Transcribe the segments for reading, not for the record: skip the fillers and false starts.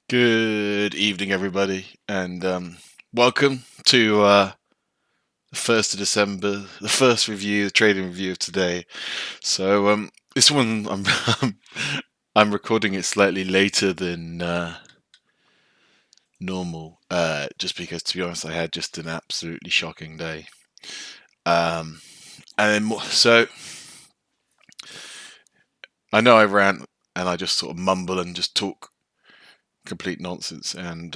Good evening, everybody, and welcome to the 1st of December, the first review, the trading review of today. So this one, I'm recording it slightly later than normal, just because, to be honest, I had just an absolutely shocking day. Um, and then so I know I rant and I just sort of mumble and just talk complete nonsense, and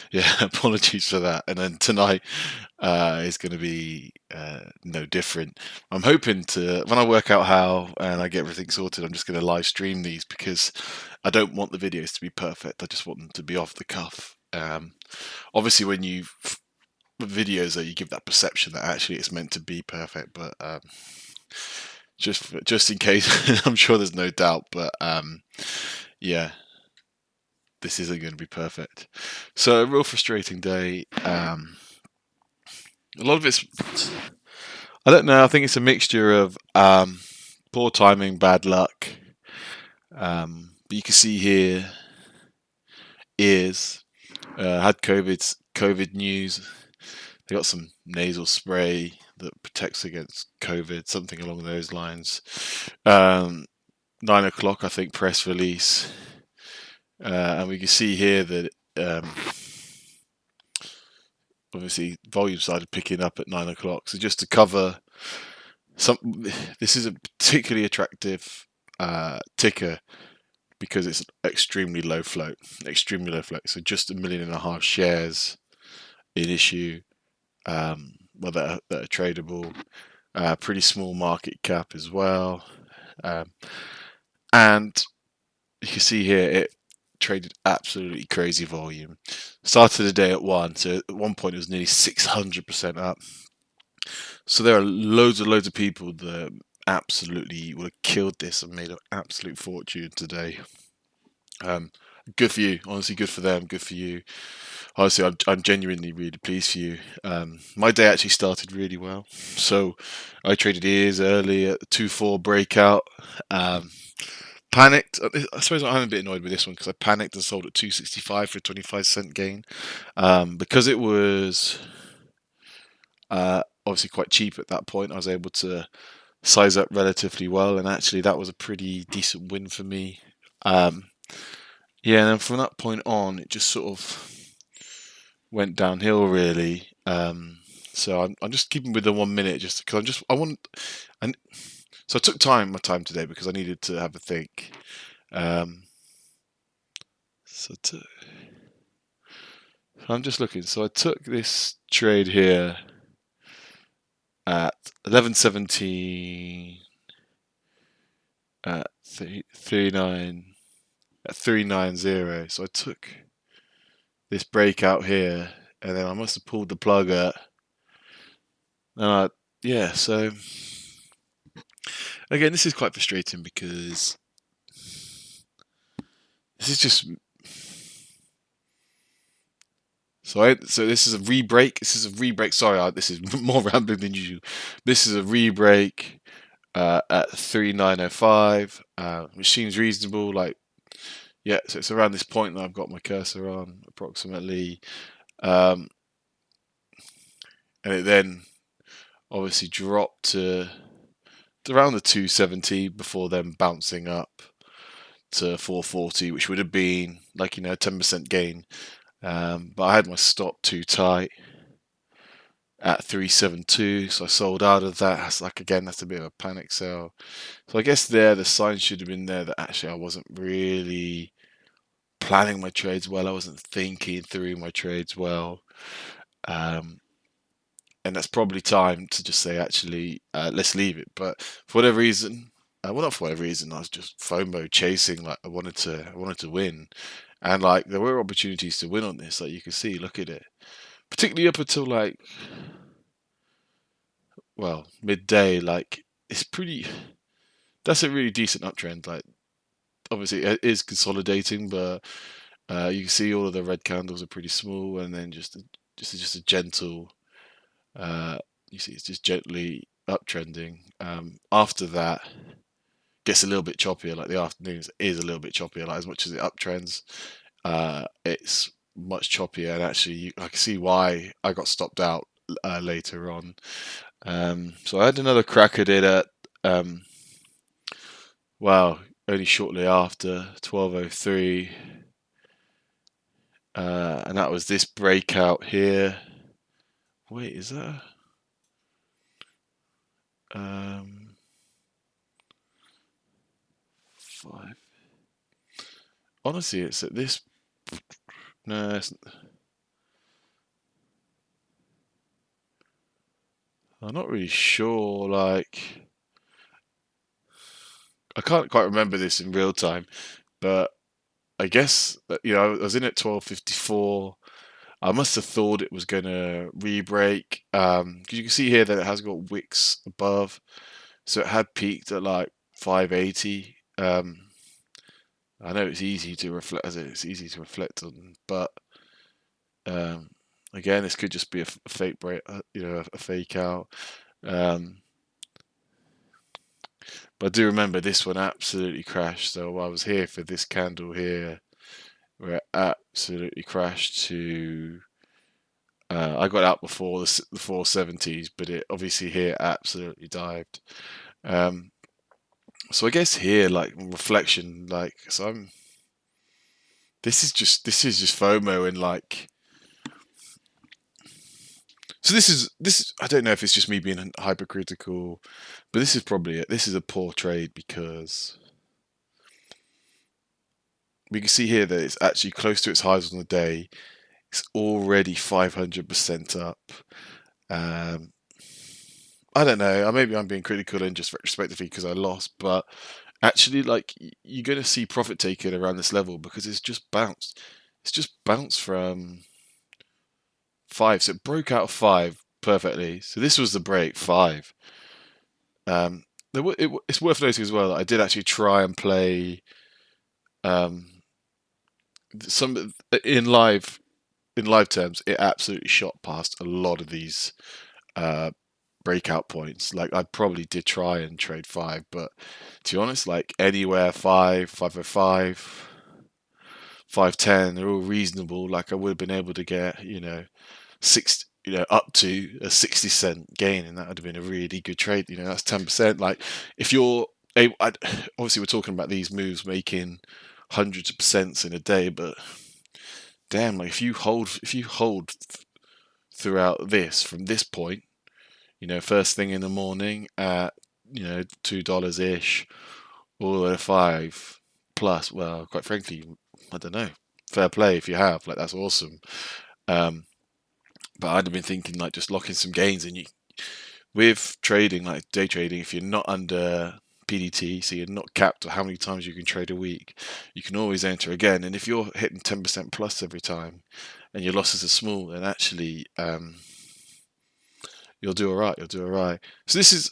yeah, apologies for that. And then tonight is going to be no different. I'm hoping to, when I work out how and I get everything sorted, I'm just going to live stream these because I don't want the videos to be perfect. I just want them to be off the cuff. Obviously, when you videos that you give that perception that actually it's meant to be perfect, but just in case, I'm sure there's no doubt. But yeah, this isn't going to be perfect. So a real frustrating day. A lot of it's, I don't know. I think it's a mixture of poor timing, bad luck. But you can see here, ears had COVID news. They got some nasal spray that protects against COVID, something along those lines. 9 o'clock, I think, press release, and we can see here that obviously volume started picking up at 9 o'clock. So just to cover some, this is a particularly attractive ticker because it's extremely low float, So just 1.5 million shares in issue, that are tradable. Pretty small market cap as well, and you can see here it traded absolutely crazy volume. Started the day at 1, so at one point it was nearly 600% up. So there are loads of people that absolutely would have killed this and made an absolute fortune today. Good for you, honestly. Good for them. Good for you. Honestly, I'm genuinely really pleased for you. My day actually started really well. So I traded ears early at the 2-4 breakout. Panicked. I suppose I'm a bit annoyed with this one because I panicked and sold at 265 for a 25-cent gain. Because it was obviously quite cheap at that point, I was able to size up relatively well, and actually that was a pretty decent win for me. Yeah, and then from that point on, it just sort of went downhill really. So I'm just keeping with the 1 minute just because and so I took my time today because I needed to have a think. So I'm just looking. So I took this trade here at 11:17 at 390. So I took this breakout here, and then I must have pulled the plug at. Yeah. So again, this is quite frustrating because this is just. So this is a re-break. Sorry, this is more rambling than usual. This is a re-break at 3905, which seems reasonable. Like, yeah, so it's around this point that I've got my cursor on, approximately, and it then obviously dropped to around the 270 before then bouncing up to 440, which would have been like, 10% gain. But I had my stop too tight at 372, so I sold out of that. That's like, again, that's a bit of a panic sell. So I guess the sign should have been there that actually I wasn't really planning my trades well. I wasn't thinking through my trades well. And that's probably time to just say, actually, let's leave it. But for whatever reason, well, not for whatever reason, I was just FOMO chasing. Like, I wanted to win, and like there were opportunities to win on this. Like you can see, look at it, particularly up until like, well, midday. Like it's pretty. That's a really decent uptrend. Like obviously it is consolidating, but you can see all of the red candles are pretty small, and then just a gentle. You see, it's just gently uptrending. After that, gets a little bit choppier. Like the afternoons is a little bit choppier. Like as much as it uptrends, it's much choppier, and actually I can see why I got stopped out later on. So I had another crack at it at well, only shortly after 12:03, and that was this breakout here. Wait, is that? Five. Honestly, it's at this. No, I'm not really sure. Like, I can't quite remember this in real time, but I guess that, I was in at 12:54. I must have thought it was gonna re-break. 'Cause you can see here that it has got wicks above, so it had peaked at like 580. I know it's easy to reflect, it's easy to reflect on, but um, again, this could just be a fake break, a fake out. But I do remember this one absolutely crashed. So I was here for this candle here, where it absolutely crashed to. I got out before the 470s, but it obviously here absolutely dived. So I guess here, like reflection, like so I'm. This is just FOMO and like. So this is I don't know if it's just me being hypercritical, but this is a poor trade because we can see here that it's actually close to its highs on the day. It's already 500% up. Um, I don't know. Maybe I'm being critical and just retrospectively because I lost, but actually, like you're going to see profit taken around this level because it's just bounced. It's just bounced from 5, so it broke out of 5 perfectly. So this was the break 5. It's worth noting as well that I did actually try and play um, some in live terms. It absolutely shot past a lot of these uh, breakout points. Like I probably did try and trade 5, but to be honest, like anywhere 5, 505, 510, they're all reasonable. Like I would have been able to get, up to a 60-cent gain, and that would have been a really good trade. That's 10%. Like if you're able, obviously we're talking about these moves making hundreds of percents in a day, but damn, like if you hold throughout this from this point, first thing in the morning at $2 ish, all the way to 5 plus. Well, quite frankly, I don't know. Fair play if you have, like that's awesome. But I'd have been thinking like just locking some gains, and with trading, like day trading, if you're not under PDT, so you're not capped on how many times you can trade a week, you can always enter again. And if you're hitting 10% plus every time, and your losses are small, then actually you'll do all right. You'll do all right. So this is,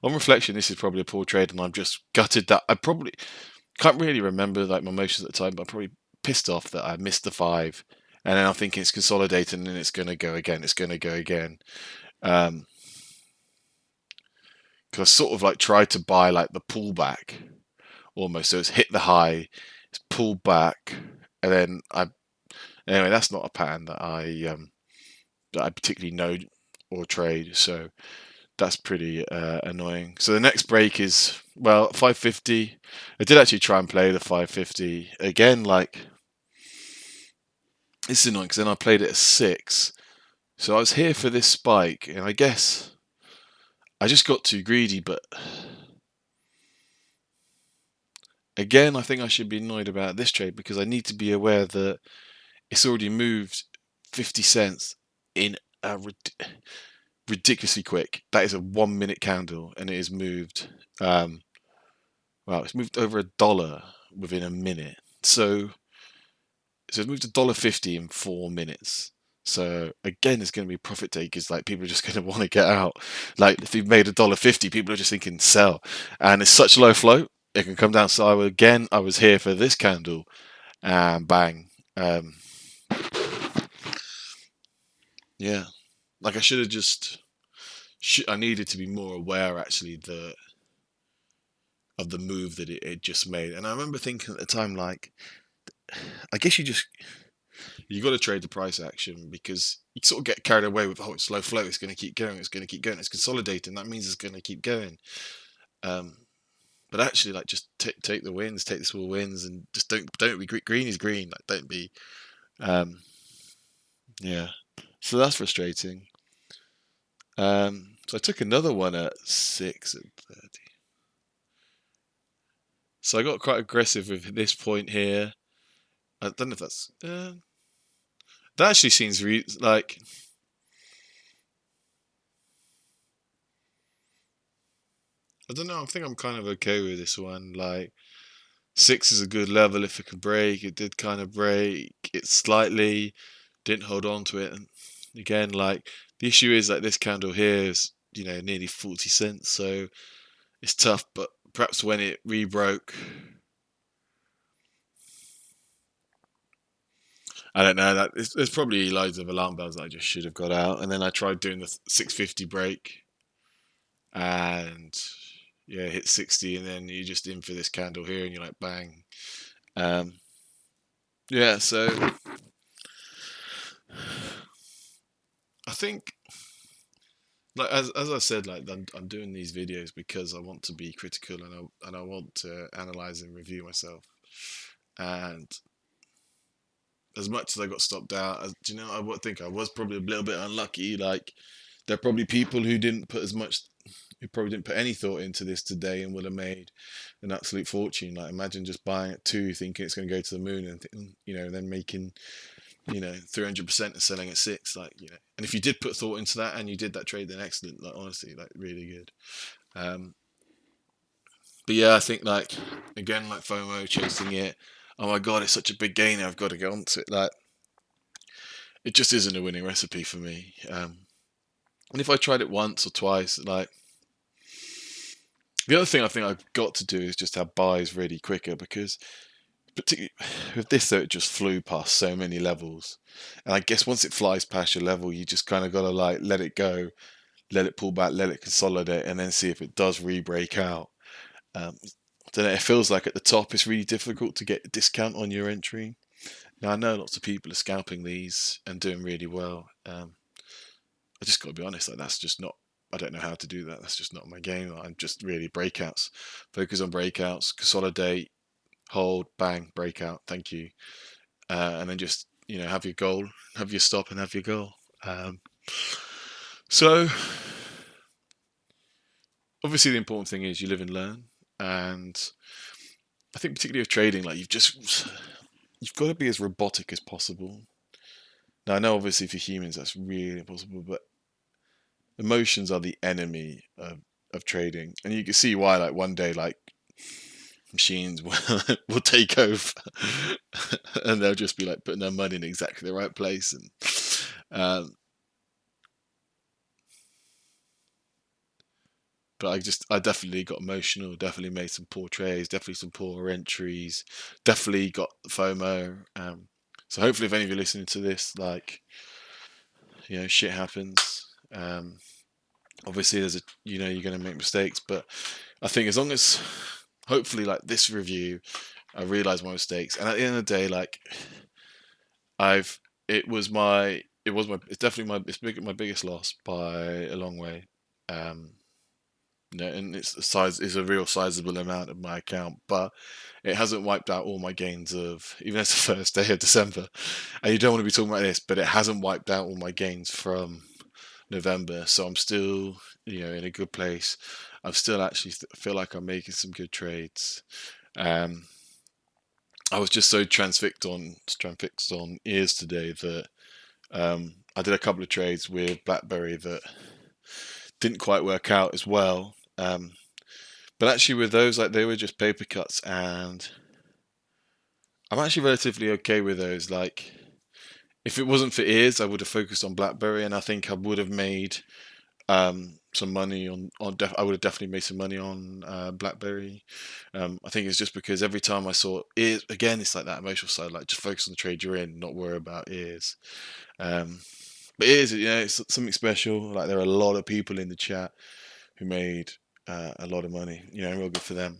on reflection, this is probably a poor trade, and I'm just gutted that I probably can't really remember like my emotions at the time, but I'm probably pissed off that I missed the 5, and then I'm thinking it's consolidating and it's going to go again. It's going to go again. Because I sort of like tried to buy like the pullback almost, so it's hit the high, it's pulled back, and then anyway, that's not a pattern that I particularly know or trade. So that's pretty annoying. So the next break is 550. I did actually try and play the 550 again. Like it's annoying because then I played it at 6. So I was here for this spike, and I guess I just got too greedy. But again, I think I should be annoyed about this trade because I need to be aware that it's already moved 50 cents in a ridiculously quick. That is a 1 minute candle, and it has moved. It's moved over $1 within a minute. So it's moved $1.50 in 4 minutes. So again, it's going to be profit takers. Like people are just going to want to get out. Like if you've made $1.50, people are just thinking sell, and it's such low float, it can come down. So I was here for this candle, and bang. Yeah, like I should have just. I needed to be more aware actually of the move that it just made. And I remember thinking at the time, like, I guess you got to trade the price action, because you sort of get carried away with, oh, it's low flow, it's going to keep going, it's going to keep going, it's consolidating, that means it's going to keep going. Um, but actually, like, just take the wins, take the small wins, and just don't be green is green. Like, don't be, um, yeah. So that's frustrating. So I took another one at 6:30. So I got quite aggressive with this point here. I don't know if that's that actually seems like, I don't know. I think I'm kind of okay with this one. Like, 6 is a good level if it can break. It did kind of break it slightly, didn't hold on to it. And again, like, the issue is like this candle here is, nearly 40 cents, so it's tough. But perhaps when it rebroke, I don't know. That there's probably loads of alarm bells that I just should have got out. And then I tried doing the 650 break, and yeah, hit 60, and then you're just in for this candle here, and you're like, bang. Um, yeah, so I think, like, as I said, like, I'm doing these videos because I want to be critical, and I want to analyze and review myself. And as much as I got stopped out, I would think I was probably a little bit unlucky. Like, there are probably people who probably didn't put any thought into this today, and would have made an absolute fortune. Like, imagine just buying at 2, thinking it's going to go to the moon, and then making 300% and selling at 6. Like, and if you did put thought into that and you did that trade, then excellent. Like, honestly, like, really good. Um, but yeah, I think, like, again, like, FOMO, chasing it. Oh my god, it's such a big gainer, I've got to get onto it. Like, it just isn't a winning recipe for me. And if I tried it once or twice, like, the other thing I think I've got to do is just have buys really quicker, because particularly with this, though, it just flew past so many levels. And I guess once it flies past your level, you just kind of got to, like, let it go, let it pull back, let it consolidate, and then see if it does re-break out. I don't know, it feels like at the top it's really difficult to get a discount on your entry. Now, I know lots of people are scalping these and doing really well. I just got to be honest, like, that's just not, I don't know how to do that. That's just not my game. I'm just really breakouts. Focus on breakouts, consolidate, hold, bang, breakout, thank you. And then just, have your goal, have your stop, and have your goal. So obviously the important thing is you live and learn. And I think particularly with trading, like, you've got to be as robotic as possible. Now, I know obviously for humans that's really impossible, but emotions are the enemy of trading, and you can see why. Like, one day, like, machines will take over, and they'll just be like putting their money in exactly the right place. And but I definitely got emotional, definitely made some poor trades, definitely some poor entries, definitely got FOMO. So hopefully, if any of you are listening to this, like, shit happens. Obviously, you're going to make mistakes, but I think as long as, hopefully, like, this review, I realized my mistakes, and at the end of the day, like, I've it's definitely my biggest loss by a long way. Um, and it's a real sizable amount of my account, but it hasn't wiped out all my gains of, even as the first day of December. And you don't want to be talking about this, but it hasn't wiped out all my gains from November. So I'm still, in a good place. I'm still actually feel like I'm making some good trades. I was just so transfixed on ears today that I did a couple of trades with BlackBerry that didn't quite work out as well. But actually, with those, like, they were just paper cuts, and I'm actually relatively okay with those. Like, if it wasn't for ears, I would have focused on BlackBerry, and I think I would have made some money I would have definitely made some money on BlackBerry. I think it's just because every time I saw ears, again, it's like that emotional side, like, just focus on the trade you're in, not worry about ears. But ears, it's something special. Like, there are a lot of people in the chat who made a lot of money. Real good for them.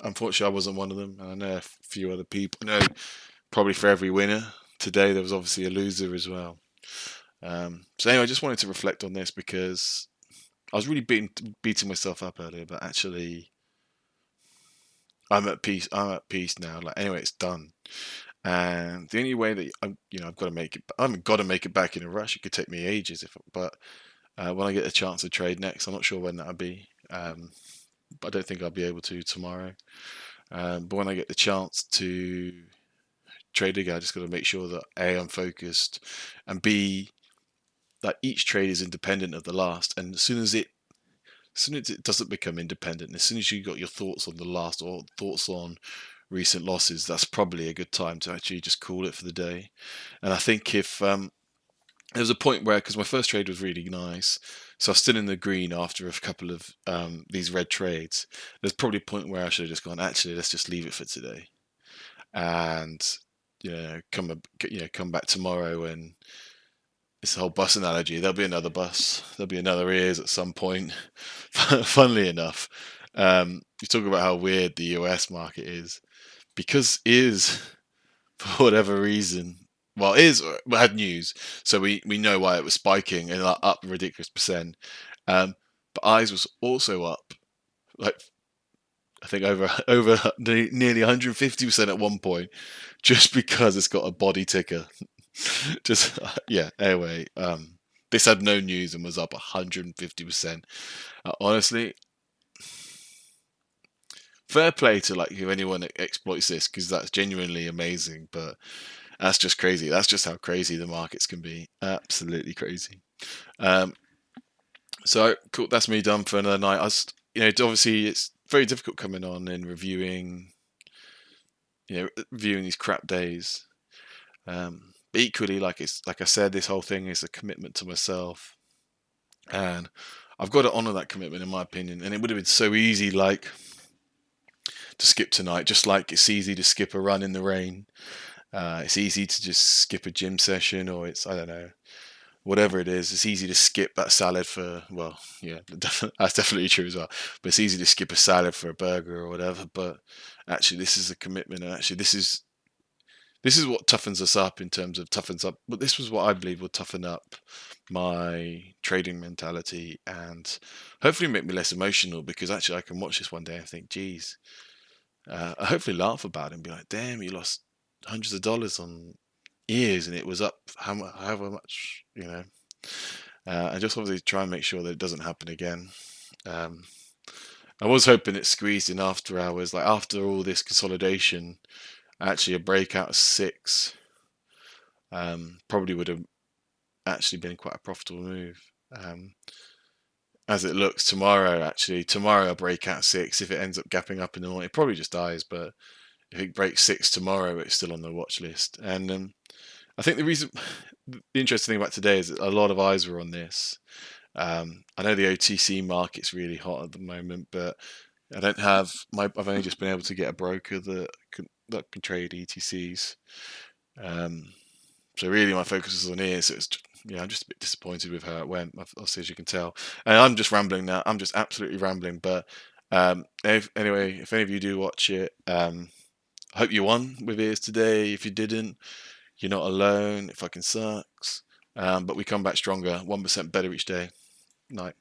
Unfortunately, I wasn't one of them, and I know a few other people. I know probably for every winner today, there was obviously a loser as well. So anyway, I just wanted to reflect on this because I was really beating myself up earlier, but actually, I'm at peace. I'm at peace now. Like anyway, it's done. And the only way that I've got to make it. I haven't got to make it back in a rush. It could take me ages, but when I get a chance to trade next, I'm not sure when that'll be. But I don't think I'll be able to tomorrow. But when I get the chance to trade again, I just got to make sure that A, I'm focused, and B, that each trade is independent of the last. And as soon as it doesn't become independent, as soon as you got your thoughts on the last or thoughts on recent losses, that's probably a good time to actually just call it for the day. And I think if there was a point where, because my first trade was really nice, so I was still in the green after a couple of these red trades. There's probably a point where I should have just gone, actually, let's just leave it for today, and come back tomorrow. And it's the whole bus analogy. There'll be another bus. There'll be another ears at some point. Funnily enough, you talk about how weird the US market is, because ears, for whatever reason, well, ears had news, so we know why it was spiking and up a ridiculous percent. But eyes was also up, like I think over nearly 150% at one point, just because it's got a body ticker. Just yeah. Anyway, this had no news and was up 150%. Honestly, fair play to like if anyone exploits this, because that's genuinely amazing. But that's just crazy. That's just how crazy the markets can be. Absolutely crazy. Um, so cool. That's me done for another night. Obviously it's very difficult coming on and reviewing these crap days. But equally, like I said, this whole thing is a commitment to myself, and I've got to honour that commitment, in my opinion. And it would have been so easy, like to skip tonight, just like it's easy to skip a run in the rain. It's easy to just skip a gym session, or I don't know, whatever it is. It's easy to skip that salad for, well, yeah, that's definitely true as well. But it's easy to skip a salad for a burger or whatever. But actually, this is a commitment, and actually, this is what toughens us up in terms of toughens up. But this was what I believe would toughen up my trading mentality and hopefully make me less emotional, because actually I can watch this one day and think, geez, I hopefully laugh about it and be like, damn, you lost hundreds of dollars on ears and it was up however much, and just obviously try and make sure that it doesn't happen again. Um, I was hoping it squeezed in after hours, like after all this consolidation, actually a breakout of 6 probably would have actually been quite a profitable move. As it looks tomorrow a breakout 6. If it ends up gapping up in the morning, it probably just dies. But if it breaks 6 tomorrow, it's still on the watch list. And I think the interesting thing about today is that a lot of eyes were on this. I know the OTC market's really hot at the moment, but I've only just been able to get a broker that can trade ETCs. So really, my focus is on here. So I'm just a bit disappointed with how it went. Obviously, as you can tell, and I'm just rambling now. I'm just absolutely rambling. But anyway, if any of you do watch it, I hope you won with ears today. If you didn't, you're not alone. It fucking sucks. But we come back stronger, 1% better each day. Night.